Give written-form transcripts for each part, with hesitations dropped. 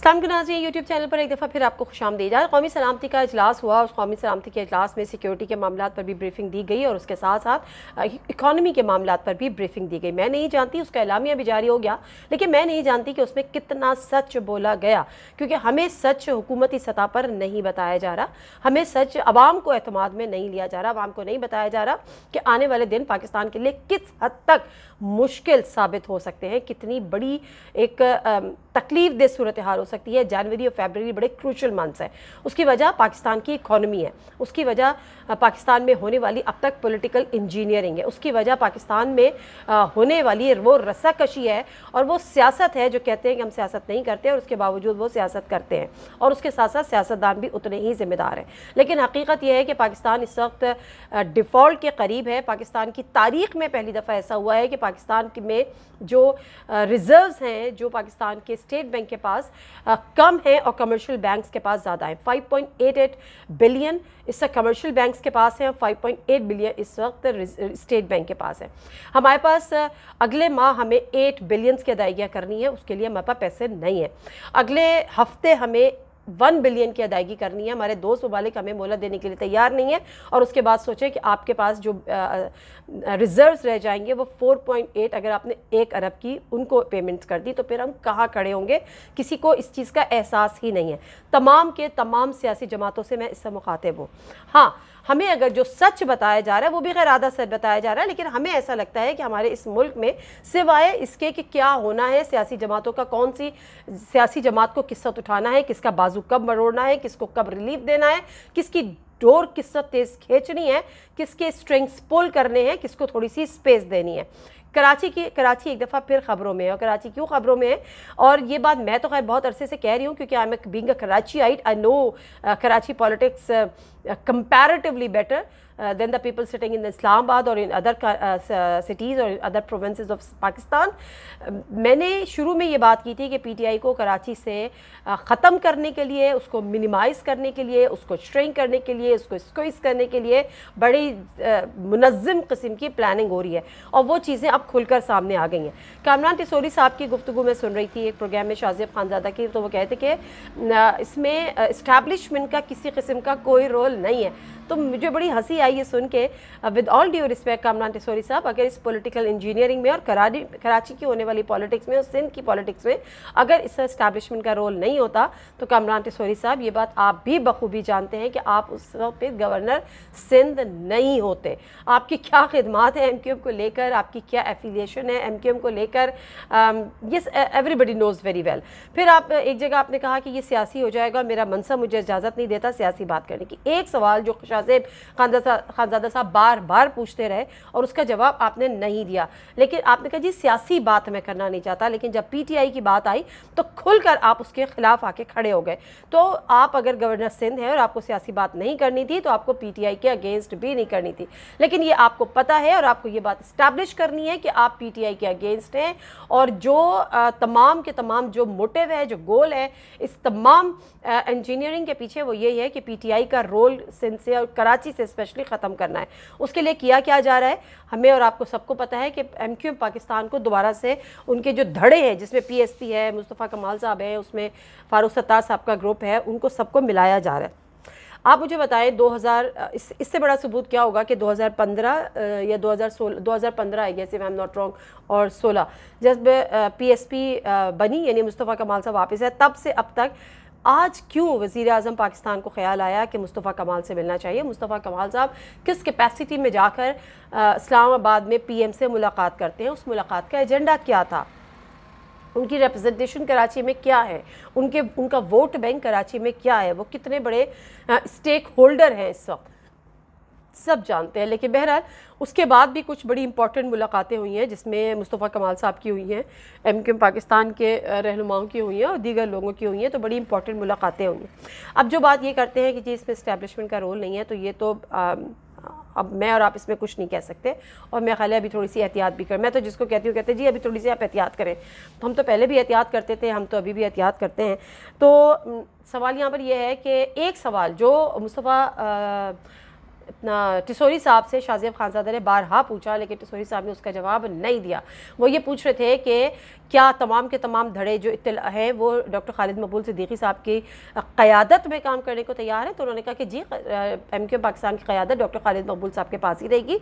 अस्सलाम वालेकुम नाज़रीन, यूट्यूब चैनल पर एक दफ़ा फिर आपको खुशामदीद। कौमी सलामती का इजलास हुआ। उस कौमी सलामती के इजलास में सिक्योरिटी के मामलों पर भी ब्रीफिंग दी गई और उसके साथ साथ इकॉनमी के मामलों पर भी ब्रीफिंग दी गई। मैं नहीं जानती, उसका एलामिया भी जारी हो गया, लेकिन मैं नहीं जानती कि उसमें कितना सच बोला गया, क्योंकि हमें सच हुकूमती सतह पर नहीं बताया जा रहा, हमें सच अवाम को एतमाद में नहीं लिया जा रहा, अवाम को नहीं बताया जा रहा कि आने वाले दिन पाकिस्तान के लिए किस हद तक मुश्किल साबित हो सकते हैं, कितनी बड़ी एक तकलीफ दे सूरत हाल हो सकती है। जनवरी और फरवरी बड़े क्रूशल मंथ्स हैं। उसकी वजह पाकिस्तान की इकॉनमी है, उसकी वजह पाकिस्तान में होने वाली अब तक पॉलिटिकल इंजीनियरिंग है, उसकी वजह पाकिस्तान में होने वाली वो रस्साकशी है और वो सियासत है जो कहते हैं कि हम सियासत नहीं करते और उसके बावजूद वो सियासत करते हैं, और उसके साथ साथ सियासतदान भी उतने ही जिम्मेदार हैं। लेकिन हकीकत यह है कि पाकिस्तान इस वक्त डिफ़ॉल्ट के करीब है। पाकिस्तान की तारीख में पहली दफ़ा ऐसा हुआ है कि पाकिस्तान में जो रिजर्व्स हैं, जो पाकिस्तान के स्टेट बैंक के पास कम है और कमर्शियल बैंक्स के पास ज़्यादा है। 5.88 बिलियन इस वक्त कमर्शियल बैंक्स के पास है और 5.8 बिलियन इस वक्त स्टेट बैंक के पास है। हमारे पास अगले माह हमें 8 बिलियन की अदायगियाँ करनी है, उसके लिए हमारे पास पैसे नहीं है। अगले हफ्ते हमें 1 बिलियन की अदायगी करनी है। हमारे दोस्त ममालिक हमें मोहलत देने के लिए तैयार नहीं है, और उसके बाद सोचें कि आपके पास जो रिजर्व्स रह जाएंगे वो 4.8, अगर आपने 1 अरब की उनको पेमेंट्स कर दी तो फिर हम कहाँ खड़े होंगे, किसी को इस चीज़ का एहसास ही नहीं है। तमाम के तमाम सियासी जमातों से मैं इससे मुखातिब हूँ। हाँ, हमें अगर जो सच बताया जा रहा है वो भी गैर आधा सच बताया जा रहा है, लेकिन हमें ऐसा लगता है कि हमारे इस मुल्क में सिवाय इसके कि क्या होना है, सियासी जमातों का कौन सी सियासी जमात को किस्सा उठाना है, किसका बाजू कब मरोड़ना है, किसको कब रिलीफ देना है, किसकी डोर किस तेज़ खींचनी है, किसके स्ट्रिंग्स पुल करने हैं, किसको थोड़ी सी स्पेस देनी है। कराची एक दफ़ा फिर खबरों में है, और कराची क्यों खबरों में है, और ये बात मैं तो खैर बहुत अरसे से कह रही हूँ, क्योंकि I am being a Karachiite, I know Karachi politics comparatively better than the people sitting in Islamabad or in other cities or in other provinces of Pakistan. मैंने शुरू में ये बात की थी कि पीटीआई को कराची से ख़त्म करने के लिए, उसको मिनिमाइज़ करने के लिए, उसको श्रिंक करने के लिए, उसको स्क्वीज़ करने के लिए बड़ी मुनज़्ज़म किस्म की प्लानिंग हो रही है, और वो चीज़ें अब खुलकर सामने आ गई हैं। कामरान टिसोरी साहब की गुफ्तगू में सुन रही थी एक प्रोग्राम में शाज़ेब खानज़ादा की, तो वो कहते कि इसमें इस्टेब्लिशमेंट का किसी किस्म का कोई रोल नहीं है। तो मुझे बड़ी हंसी आई ये सुन के। With all due respect Kamran Tessori साहब, अगर इस पॉलिटिकल इंजीनियरिंग में और कराची की होने वाली पॉलिटिक्स में और सिंध की पॉलिटिक्स में अगर इस एस्टैब्लिशमेंट का रोल नहीं होता, तो कामरान टिसोरी साहब ये बात आप भी बखूबी जानते हैं कि आप उस वक्त गवर्नर सिंध नहीं होते। आपकी क्या खिदमात है एमक्यूएम को लेकर, आपकी क्या एफिलिएशन है एमक्यूएम को लेकर, yes everybody nose very well. फिर आप एक जगह आपने कहा कि ये सियासी हो जाएगा, मेरा मनसा मुझे इजाज़त नहीं देता सियासी बात करने की। एक सवाल जो शाज़ेब खानज़ादा साहब बार बार पूछते रहे और उसका जवाब आपने नहीं दिया, लेकिन आपने कहा जी सियासी बात मैं करना नहीं चाहता, लेकिन जब पीटीआई की बात आई तो खुलकर आप उसके खिलाफ आके खड़े हो गए। तो आप अगर गवर्नर सिंध हैं और आपको सियासी बात नहीं करनी थी तो आपको पीटीआई के अगेंस्ट भी नहीं करनी थी, लेकिन ये आपको पता है और आपको ये बात इस्टेब्लिश करनी है कि आप पीटीआई के अगेंस्ट हैं, और जो तमाम के तमाम जो मोटिव है, जो गोल है इस तमाम इंजीनियरिंग के पीछे, वो यही है कि पीटीआई का रोल सिंध से और कराची से स्पेशली ख़त्म करना है। उसके लिए किया क्या जा रहा है हमें और आपको सबको पता है कि एमक्यूएम पाकिस्तान को दोबारा से उनके जो धड़े हैं, जिसमें पीएसपी है, मुस्तफ़ा कमाल साहब है, उसमें फारूक सत्तार साहब का ग्रुप है, उनको सबको मिलाया जा रहा है। आप मुझे बताएं 2000 इससे बड़ा सबूत क्या होगा कि 2015 या 2016 2015 I guess if I am not wrong, और 16 जब पीएसपी बनी, यानी मुस्तफ़ा कमाल साहब वापस है, तब से अब तक आज क्यों वज़ीर आज़म पाकिस्तान को ख्याल आया कि मुस्तफ़ा कमाल से मिलना चाहिए। मुस्तफ़ा कमाल साहब किस कैपेसिटी में जाकर इस्लामाबाद में पीएम से मुलाकात करते हैं, उस मुलाकात का एजेंडा क्या था, उनकी रिप्रेजेंटेशन कराची में क्या है, उनका वोट बैंक कराची में क्या है, वो कितने बड़े स्टेक होल्डर हैं इस वक्त, सब जानते हैं। लेकिन बहरहाल उसके बाद भी कुछ बड़ी इंपॉर्टेंट मुलाकातें हुई हैं, जिसमें मुस्तफ़ा कमाल साहब की हुई हैं, एमक्यूएम पाकिस्तान के रहनुमाओं की हुई हैं और दीगर लोगों की हुई हैं, तो बड़ी इंपॉर्टेंट मुलाकातें हुई हैं। अब जो बात ये करते हैं कि जी इसमें इस्टेब्लिशमेंट का रोल नहीं है, तो ये तो अब मैं और आप इसमें कुछ नहीं कह सकते, और मैं ख्याल अभी थोड़ी सी एहतियात भी कर, मैं तो जिसको कहती हूँ कहते हैं जी अभी थोड़ी सी आप एहतियात करें, तो हम तो पहले भी एहतियात करते थे, हम तो अभी भी एहतियात करते हैं। तो सवाल यहाँ पर यह है कि एक सवाल जो मुस्तफ़ा टिसोरी साहब से शाज़िब खानज़ादा ने बारहा पूछा, लेकिन टिसोरी साहब ने उसका जवाब नहीं दिया। वो ये पूछ रहे थे कि क्या तमाम के तमाम धड़े जो इत्तला हैं वो डॉक्टर खालिद मकबूल सिद्दीकी साहब की क़यादत में काम करने को तैयार हैं। तो उन्होंने कहा कि जी MQ पाकिस्तान की क़यादत डॉक्टर खालिद मकबूल साहब के पास ही रहेगी,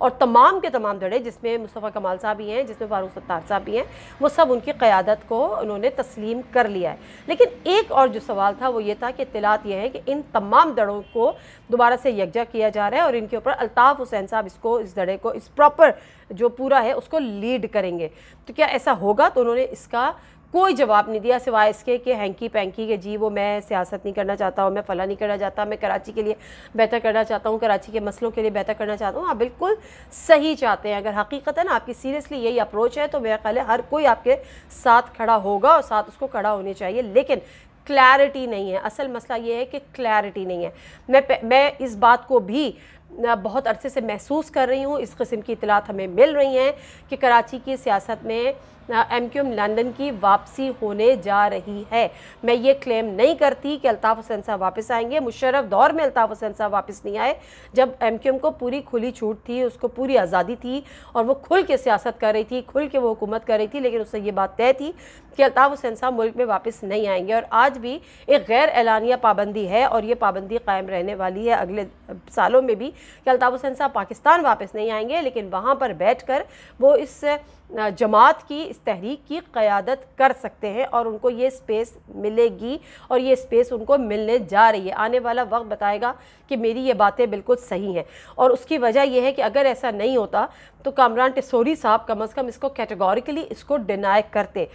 और तमाम के तमाम धड़े जिसमें मुस्तफ़ा कमाल साहब भी हैं, जिसमें फारूक सत्तार साहब भी हैं, वो सब उनकी क़यादत को उन्होंने तस्लीम कर लिया है। लेकिन एक और जो सवाल था वो ये था कि इत्तलात ये है कि इन तमाम धड़ों को दोबारा से यकजा किया जा रहा है और इनके ऊपर अल्ताफ़ हुसैन साहब इस धड़े को, इस प्रॉपर जो पूरा है उसको लीड करेंगे। तो क्या ऐसा होगा? तो उन्होंने इसका कोई जवाब नहीं दिया सिवाय इसके कि हैंकी पैंकी के जी वो मैं सियासत नहीं करना चाहता हूँ, मैं फ़ला नहीं करना चाहता, मैं कराची के लिए बेहतर करना चाहता हूँ, कराची के मसलों के लिए बेहतर करना चाहता हूँ। आप बिल्कुल सही चाहते हैं। अगर हकीकतन आपकी सीरियसली यही अप्रोच है तो मेरा ख्याल है हर कोई आपके साथ खड़ा होगा और साथ उसको खड़ा होनी चाहिए। लेकिन क्लैरिटी नहीं है। असल मसला ये है कि क्लैरिटी नहीं है। मैं इस बात को भी बहुत अरसे से महसूस कर रही हूँ, इस किस्म की इतलात हमें मिल रही हैं कि कराची की सियासत में MQM लंदन की वापसी होने जा रही है। मैं ये क्लेम नहीं करती कि अल्ताफ़ हुसैन साहब वापस आएंगे। मुशर्रफ दौर में अल्ताफ़ हुसैन साहब वापस नहीं आए, जब MQM को पूरी खुली छूट थी, उसको पूरी आज़ादी थी और वो खुल के सियासत कर रही थी, खुल के वो हुकूमत कर रही थी। लेकिन उससे ये बात तय थी कि अल्ताफ़ हुसैन साहब मुल्क में वापस नहीं आएंगे। और आज भी एक गैर एलानिया पाबंदी है और ये पाबंदी कायम रहने वाली है अगले सालों में भी कि अल्ताफ़ हुसैन साहब पाकिस्तान वापस नहीं आएंगे, लेकिन वहाँ पर बैठ कर वो इस जमात की, इस तहरीक की क़यादत कर सकते हैं और उनको ये स्पेस मिलेगी और ये स्पेस उनको मिलने जा रही है। आने वाला वक्त बताएगा कि मेरी ये बातें बिल्कुल सही हैं। और उसकी वजह यह है कि अगर ऐसा नहीं होता तो कामरान टिसोरी साहब कम अज़ कम इसको कैटेगोरिकली इसको डिनाई करते।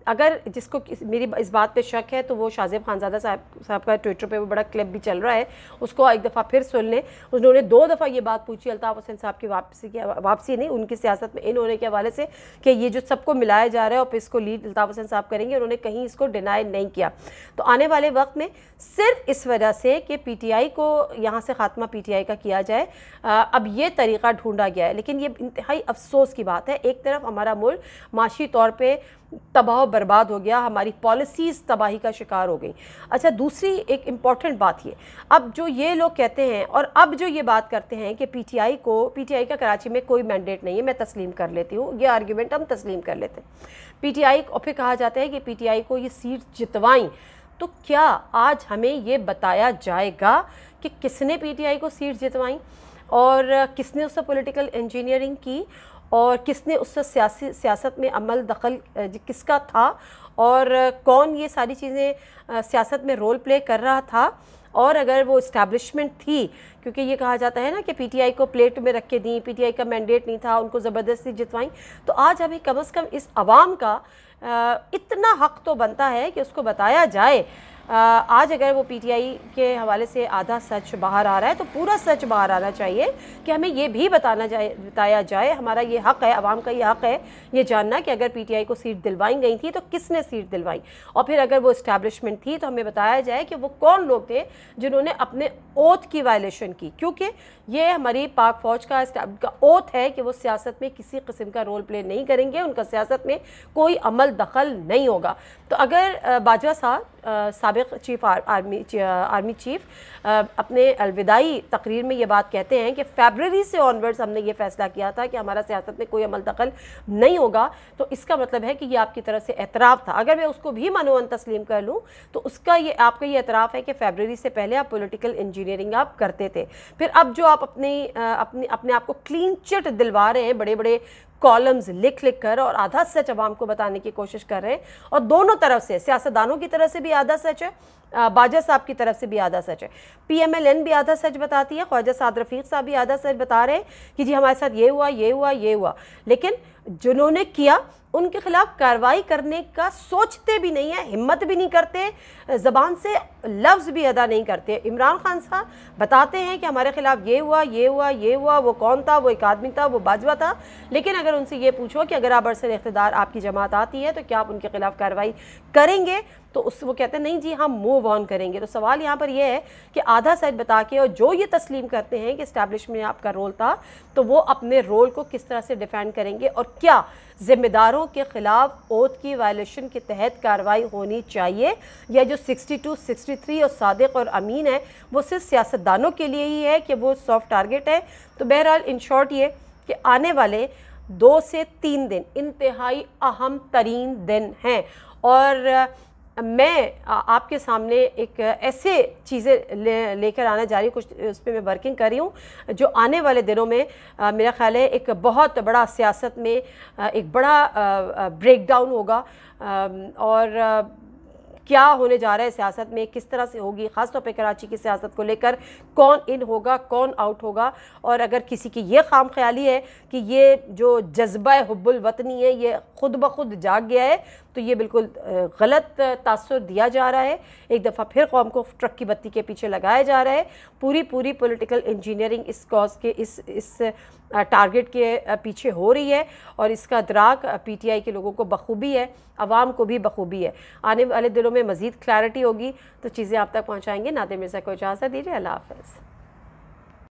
अगर जिसको मेरी इस बात पे शक है तो वो शाज़िब खानज़ादा साहब का ट्विटर पे वो बड़ा क्लिप भी चल रहा है, उसको एक दफ़ा फिर सुन लें। उन्होंने 2 दफ़ा ये बात पूछी अल्ताफ़ हुसैन साहब की वापसी नहीं, उनकी सियासत में इन होने के हवाले से कि ये जो सबको मिलाया जा रहा है और फिर इसको लीड अल्ताफ़ हुसैन साहब करेंगे, उन्होंने कहीं इसको डिनाई नहीं किया। तो आने वाले वक्त में सिर्फ इस वजह से कि PTI को यहाँ से ख़ात्मा PTI का किया जाए, अब ये तरीक़ा ढूंढा गया है। लेकिन ये इंतहाई अफसोस की बात है। एक तरफ हमारा मुल्क माशी तौर पर तबाह बर्बाद हो गया, हमारी पॉलिसीज़ तबाही का शिकार हो गई। अच्छा, दूसरी एक इम्पॉर्टेंट बात ये, अब जो ये लोग कहते हैं और अब जो ये बात करते हैं कि PTI का कराची में कोई मैंडेट नहीं है, मैं तस्लीम कर लेती हूँ, ये आर्ग्यूमेंट हम तस्लीम कर लेते हैं। PTI और फिर कहा जाता है कि PTI को ये सीट जितवाई। तो क्या आज हमें ये बताया जाएगा कि किसने PTI को सीट जितवाई और किसने उससे पॉलिटिकल इंजीनियरिंग की और किसने उससे सियासत में अमल दखल किसका था और कौन ये सारी चीज़ें सियासत में रोल प्ले कर रहा था? और अगर वो इस्टेब्लिशमेंट थी, क्योंकि ये कहा जाता है ना कि PTI को प्लेट में रख के दी, PTI का मैंडेट नहीं था, उनको ज़बरदस्ती जितवाई, तो आज हमें कम अज़ कम इस आवाम का इतना हक़ तो बनता है कि उसको बताया जाए। आज अगर वो PTI के हवाले से आधा सच बाहर आ रहा है तो पूरा सच बाहर आना चाहिए कि हमें ये भी बताया जाए। हमारा ये हक़ है, आवाम का ये हक़ है ये जानना कि अगर PTI को सीट दिलवाई गई थी तो किसने सीट दिलवाई, और फिर अगर वो इस्टेब्लिशमेंट थी तो हमें बताया जाए कि वो कौन लोग थे जिन्होंने अपने ओथ की वायलेशन की। क्योंकि ये हमारी पाक फ़ौज का ओथ है कि वो सियासत में किसी किस्म का रोल प्ले नहीं करेंगे, उनका सियासत में कोई अमल दखल नहीं होगा। तो अगर बाजवा साहब साबिक़ चीफ आर्मी चीफ अपने अलविदाई तकरीर में ये बात कहते हैं कि फरवरी से ऑनवर्ड्स हमने ये फ़ैसला किया था कि हमारा सियासत में कोई अमल दखल नहीं होगा, तो इसका मतलब है कि ये आपकी तरफ से एतराफ़ था। अगर मैं उसको भी मनोवन तस्लीम कर लूँ तो उसका ये आपका ये एतराफ़ है कि फरवरी से पहले आप पॉलिटिकल इंजीनियरिंग आप करते थे। फिर अब जो आप अपने आप को क्लीन चिट दिलवा रहे हैं, बड़े बड़े कॉलम्स लिख कर और आधा सच अवाम को बताने की कोशिश कर रहे हैं, और दोनों तरफ से, सियासतदानों की तरफ से भी आधा सच है, बाजा साहब की तरफ से भी आधा सच है, PMLN भी आधा सच बताती है, ख्वाजा साद रफ़ीक साहब भी आधा सच बता रहे हैं कि जी हमारे साथ ये हुआ ये हुआ ये हुआ, लेकिन जिन्होंने किया उनके खिलाफ कार्रवाई करने का सोचते भी नहीं है, हिम्मत भी नहीं करते, ज़बान से लफ्ज़ भी अदा नहीं करते। इमरान खान साहब बताते हैं कि हमारे खिलाफ ये हुआ ये हुआ ये हुआ, वो कौन था, वो एक आदमी था, वो बाजवा था, लेकिन अगर उनसे ये पूछो कि अगर आप बरसर इख्तिदार आपकी जमात आती है तो क्या आप उनके खिलाफ कार्रवाई करेंगे, तो उस वो कहते हैं नहीं जी हम मूव ऑन करेंगे। तो सवाल यहाँ पर यह है कि आधा सच बता के और जो ये तस्लीम करते हैं कि इस्टेब्लिशमेंट में आपका रोल था, तो वो अपने रोल को किस तरह से डिफेंड करेंगे और क्या ज़िम्मेदारों के ख़िलाफ़ ओथ की वायलेशन के तहत कार्रवाई होनी चाहिए, या जो 62, 63 और सादिक और अमीन है वो सिर्फ सियासतदानों के लिए ही है कि वो सॉफ्ट टारगेट है। तो बहरहाल इन शॉर्ट ये कि आने वाले 2 से 3 दिन इंतहाई अहम तरीन दिन हैं और मैं आपके सामने एक ऐसे चीज़ें लेकर आने जा रही हूँ, कुछ उस पर मैं वर्किंग कर रही हूँ जो आने वाले दिनों में मेरा ख़्याल है एक बहुत बड़ा सियासत में एक बड़ा ब्रेकडाउन होगा। और क्या होने जा रहा है सियासत में, किस तरह से होगी, ख़ास तौर पे कराची की सियासत को लेकर कौन इन होगा कौन आउट होगा। और अगर किसी की ये खाम ख्याली है कि ये जो जज्बा हुब्बुल वतनी है ये खुद ब खुद जाग गया है, तो ये बिल्कुल गलत तासुर दिया जा रहा है। एक दफ़ा फिर कौम को ट्रक की बत्ती के पीछे लगाया जा रहा है। पूरी पॉलिटिकल इंजीनियरिंग इस कॉज के इस टारगेट के पीछे हो रही है और इसका अदराक पीटीआई के लोगों को बखूबी है, आवाम को भी बखूबी है। आने वाले दिनों में मज़ीद क्लैरिटी होगी तो चीज़ें आप तक पहुँचाएंगे। नादिर मिर्ज़ा को इजाज़त दीजिए, अल्लाह हाफ़िज़।